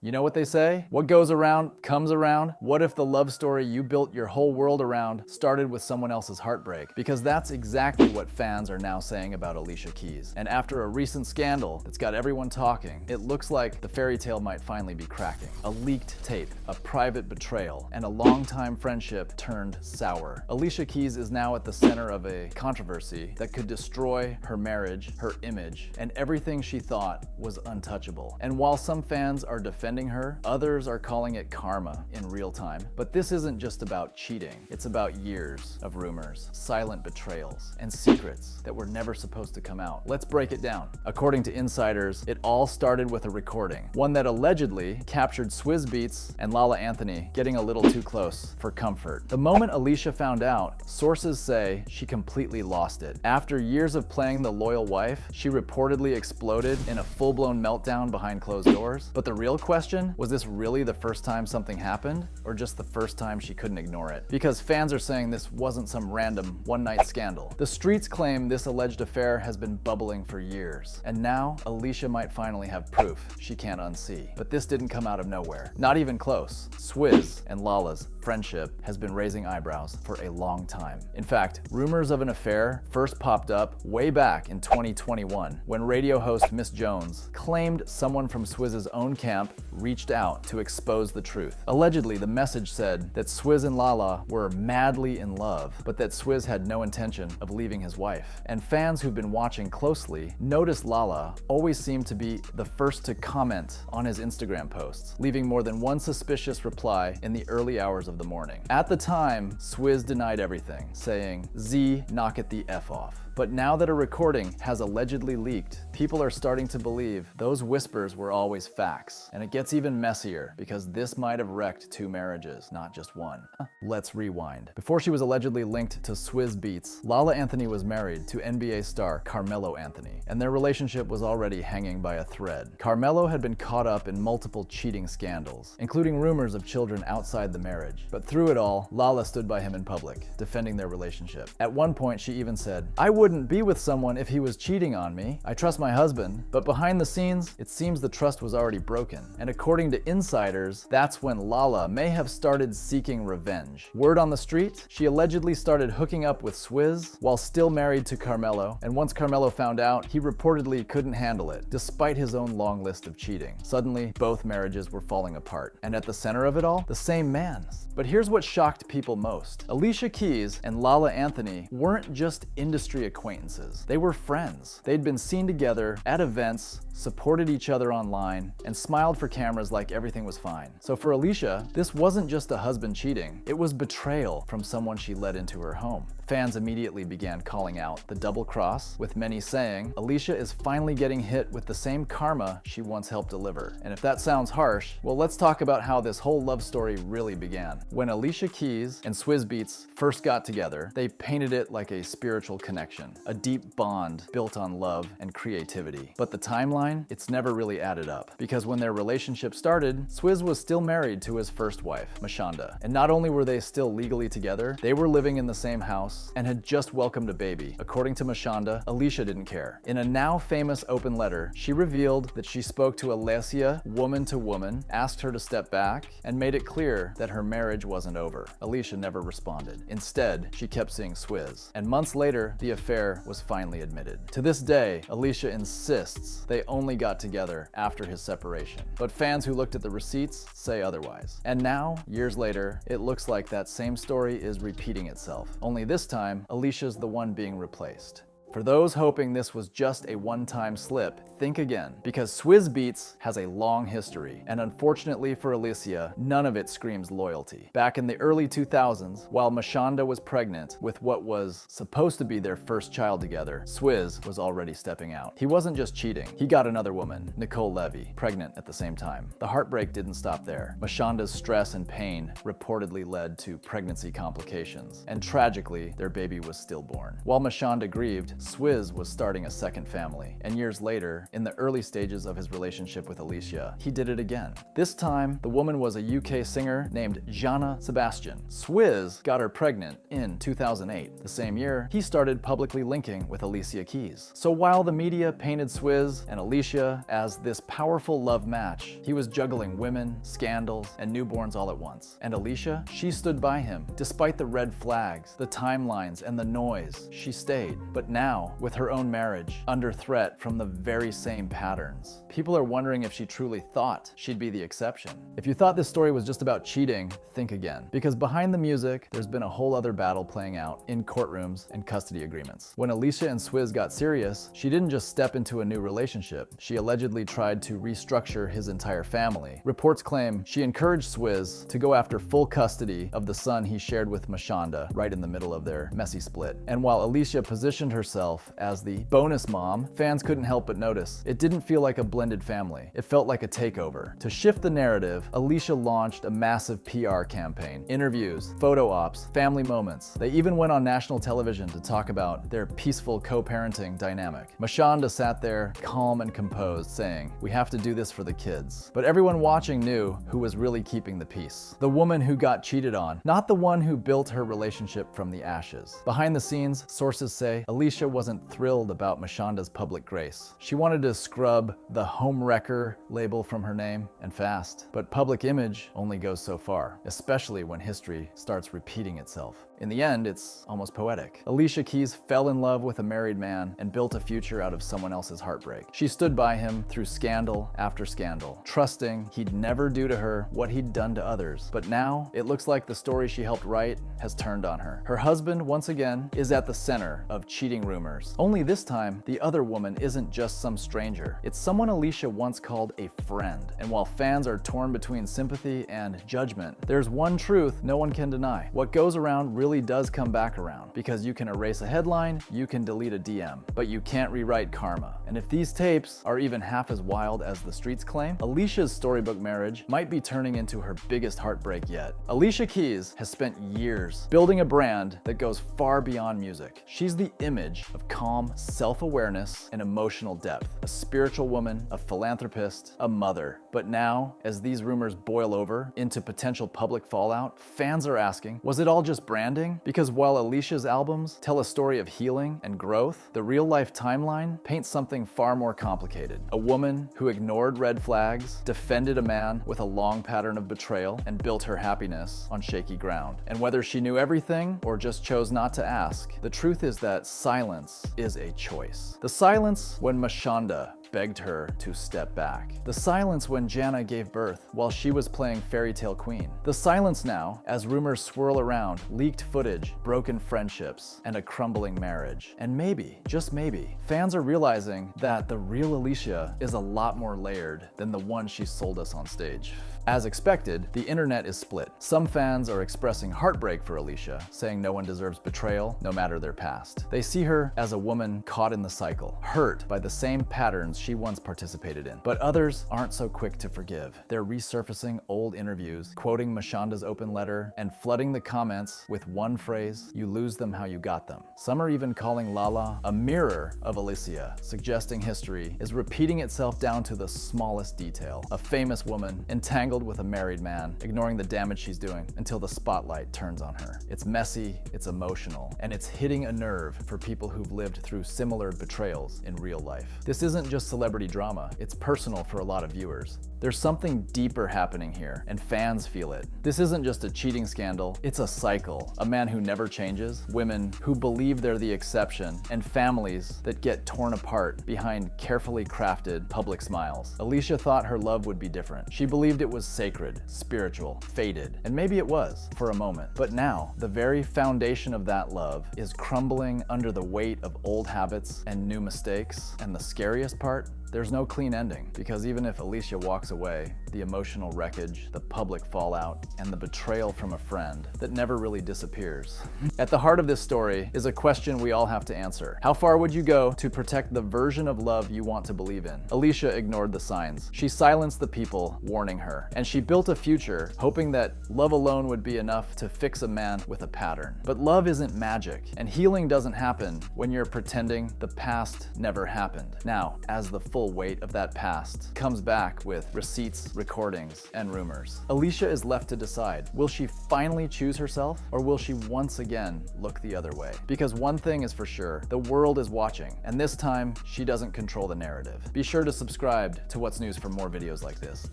You know what they say? What goes around comes around. What if the love story you built your whole world around started with someone else's heartbreak? Because that's exactly what fans are now saying about Alicia Keys. And after a recent scandal that's got everyone talking, it looks like the fairy tale might finally be cracking. A leaked tape, a private betrayal, and a longtime friendship turned sour. Alicia Keys is now at the center of a controversy that could destroy her marriage, her image, and everything she thought was untouchable. And while some fans are defending her, others are calling it karma in real time. But this isn't just about cheating. It's about years of rumors, silent betrayals, and secrets that were never supposed to come out. Let's break it down. According to insiders, it all started with a recording, one that allegedly captured Swizz Beatz and Lala Anthony getting a little too close for comfort. The moment Alicia found out, sources say she completely lost it. After years of playing the loyal wife, she reportedly exploded in a full-blown meltdown behind closed doors. But the real question, was this really the first time something happened, or just the first time she couldn't ignore it? Because fans are saying this wasn't some random one-night scandal. The streets claim this alleged affair has been bubbling for years, and now Alicia might finally have proof she can't unsee. But this didn't come out of nowhere. Not even close. Swizz and Lala's friendship has been raising eyebrows for a long time. In fact, rumors of an affair first popped up way back in 2021 when radio host Miss Jones claimed someone from Swizz's own camp reached out to expose the truth. Allegedly, the message said that Swizz and Lala were madly in love, but that Swizz had no intention of leaving his wife. And fans who've been watching closely noticed Lala always seemed to be the first to comment on his Instagram posts, leaving more than one suspicious reply in the early hours of the morning. At the time, Swizz denied everything, saying, "Z, knock it the F off." But now that a recording has allegedly leaked, people are starting to believe those whispers were always facts. And it gets even messier because this might have wrecked two marriages, not just one. Let's rewind. Before she was allegedly linked to Swizz Beatz, Lala Anthony was married to NBA star Carmelo Anthony, and their relationship was already hanging by a thread. Carmelo had been caught up in multiple cheating scandals, including rumors of children outside the marriage. But through it all, Lala stood by him in public, defending their relationship. At one point, she even said, "I wouldn't be with someone if he was cheating on me. I trust my husband." But behind the scenes, it seems the trust was already broken. And according to insiders, that's when Lala may have started seeking revenge. Word on the street, she allegedly started hooking up with Swizz while still married to Carmelo. And once Carmelo found out, he reportedly couldn't handle it, despite his own long list of cheating. Suddenly, both marriages were falling apart. And at the center of it all, the same man. But here's what shocked people most. Alicia Keys and Lala Anthony weren't just industry acquaintances. They were friends. They'd been seen together at events, supported each other online, and smiled for cameras like everything was fine. So for Alicia, this wasn't just a husband cheating, it was betrayal from someone she let into her home. Fans immediately began calling out the double cross, with many saying, Alicia is finally getting hit with the same karma she once helped deliver. And if that sounds harsh, well, let's talk about how this whole love story really began. When Alicia Keys and Swizz Beatz first got together, they painted it like a spiritual connection, a deep bond built on love and creativity. But the timeline, it's never really added up. Because when their relationship started, Swizz was still married to his first wife, Mashonda. And not only were they still legally together, they were living in the same house and had just welcomed a baby. According to Mashonda, Alicia didn't care. In a now famous open letter, she revealed that she spoke to Alicia woman to woman, asked her to step back, and made it clear that her marriage wasn't over. Alicia never responded. Instead, she kept seeing Swizz. And months later, the affair was finally admitted. To this day, Alicia insists they only got together after his separation. But fans who looked at the receipts say otherwise. And now, years later, it looks like that same story is repeating itself. Only this time, Alicia's the one being replaced. For those hoping this was just a one-time slip, think again, because Swizz Beatz has a long history, and unfortunately for Alicia, none of it screams loyalty. Back in the early 2000s, while Mashonda was pregnant with what was supposed to be their first child together, Swizz was already stepping out. He wasn't just cheating, he got another woman, Nicole Levy, pregnant at the same time. The heartbreak didn't stop there. Mashonda's stress and pain reportedly led to pregnancy complications, and tragically, their baby was stillborn. While Mashonda grieved, Swizz was starting a second family, and years later, in the early stages of his relationship with Alicia, he did it again. This time, the woman was a UK singer named Jana Sebastian. Swizz got her pregnant in 2008. The same year, he started publicly linking with Alicia Keys. So while the media painted Swizz and Alicia as this powerful love match, he was juggling women, scandals, and newborns all at once. And Alicia, she stood by him. Despite the red flags, the timelines, and the noise, she stayed. But now, with her own marriage, under threat from the very same patterns, people are wondering if she truly thought she'd be the exception. If you thought this story was just about cheating, think again. Because behind the music, there's been a whole other battle playing out in courtrooms and custody agreements. When Alicia and Swizz got serious, she didn't just step into a new relationship. She allegedly tried to restructure his entire family. Reports claim she encouraged Swizz to go after full custody of the son he shared with Mashonda right in the middle of their messy split. And while Alicia positioned herself as the bonus mom, fans couldn't help but notice it didn't feel like a blended family. It felt like a takeover. To shift the narrative, Alicia launched a massive PR campaign, interviews, photo ops, family moments. They even went on national television to talk about their peaceful co-parenting dynamic. Mashonda sat there calm and composed, saying, "We have to do this for the kids." But everyone watching knew who was really keeping the peace. The woman who got cheated on, not the one who built her relationship from the ashes. Behind the scenes, sources say Alicia wasn't thrilled about Mashonda's public grace. She wanted to scrub the homewrecker label from her name, and fast. But public image only goes so far, especially when history starts repeating itself. In the end, it's almost poetic. Alicia Keys fell in love with a married man and built a future out of someone else's heartbreak. She stood by him through scandal after scandal, trusting he'd never do to her what he'd done to others. But now, it looks like the story she helped write has turned on her. Her husband, once again, is at the center of cheating rumors. Only this time, the other woman isn't just some stranger. It's someone Alicia once called a friend. And while fans are torn between sympathy and judgment, there's one truth no one can deny. What goes around really does come back around, because you can erase a headline, you can delete a DM, but you can't rewrite karma. And if these tapes are even half as wild as the streets claim, Alicia's storybook marriage might be turning into her biggest heartbreak yet. Alicia Keys has spent years building a brand that goes far beyond music. She's the image of calm self-awareness and emotional depth, a spiritual woman, a philanthropist, a mother. But now, as these rumors boil over into potential public fallout, fans are asking, was it all just branding? Because while Alicia's albums tell a story of healing and growth, the real-life timeline paints something far more complicated. A woman who ignored red flags, defended a man with a long pattern of betrayal, and built her happiness on shaky ground. And whether she knew everything or just chose not to ask, the truth is that silence is a choice. The silence when Mashonda begged her to step back. The silence when Jana gave birth while she was playing Fairy Tale Queen. The silence now as rumors swirl around leaked footage, broken friendships, and a crumbling marriage. And maybe, just maybe, fans are realizing that the real Alicia is a lot more layered than the one she sold us on stage. As expected, the internet is split. Some fans are expressing heartbreak for Alicia, saying no one deserves betrayal, no matter their past. They see her as a woman caught in the cycle, hurt by the same patterns she once participated in. But others aren't so quick to forgive. They're resurfacing old interviews, quoting Mashonda's open letter, and flooding the comments with one phrase, "You lose them how you got them." Some are even calling Lala a mirror of Alicia, suggesting history is repeating itself down to the smallest detail. A famous woman entangled with a married man, ignoring the damage she's doing until the spotlight turns on her. It's messy, it's emotional, and it's hitting a nerve for people who've lived through similar betrayals in real life. This isn't just celebrity drama, it's personal for a lot of viewers. There's something deeper happening here, and fans feel it. This isn't just a cheating scandal, it's a cycle. A man who never changes, women who believe they're the exception, and families that get torn apart behind carefully crafted public smiles. Alicia thought her love would be different. She believed it was sacred, spiritual, fated, and maybe it was for a moment. But now, the very foundation of that love is crumbling under the weight of old habits and new mistakes. And the scariest part? there's no clean ending, because even if Alicia walks away, the emotional wreckage, the public fallout, and the betrayal from a friend that never really disappears. At the heart of this story is a question we all have to answer. How far would you go to protect the version of love you want to believe in? Alicia ignored the signs. She silenced the people warning her, and she built a future hoping that love alone would be enough to fix a man with a pattern. But love isn't magic, and healing doesn't happen when you're pretending the past never happened. Now, as the full weight of that past comes back with receipts, recordings, and rumors, Alicia is left to decide. Will she finally choose herself, or will she once again look the other way? Because one thing is for sure, the world is watching, and this time, she doesn't control the narrative. Be sure to subscribe to What's News for more videos like this.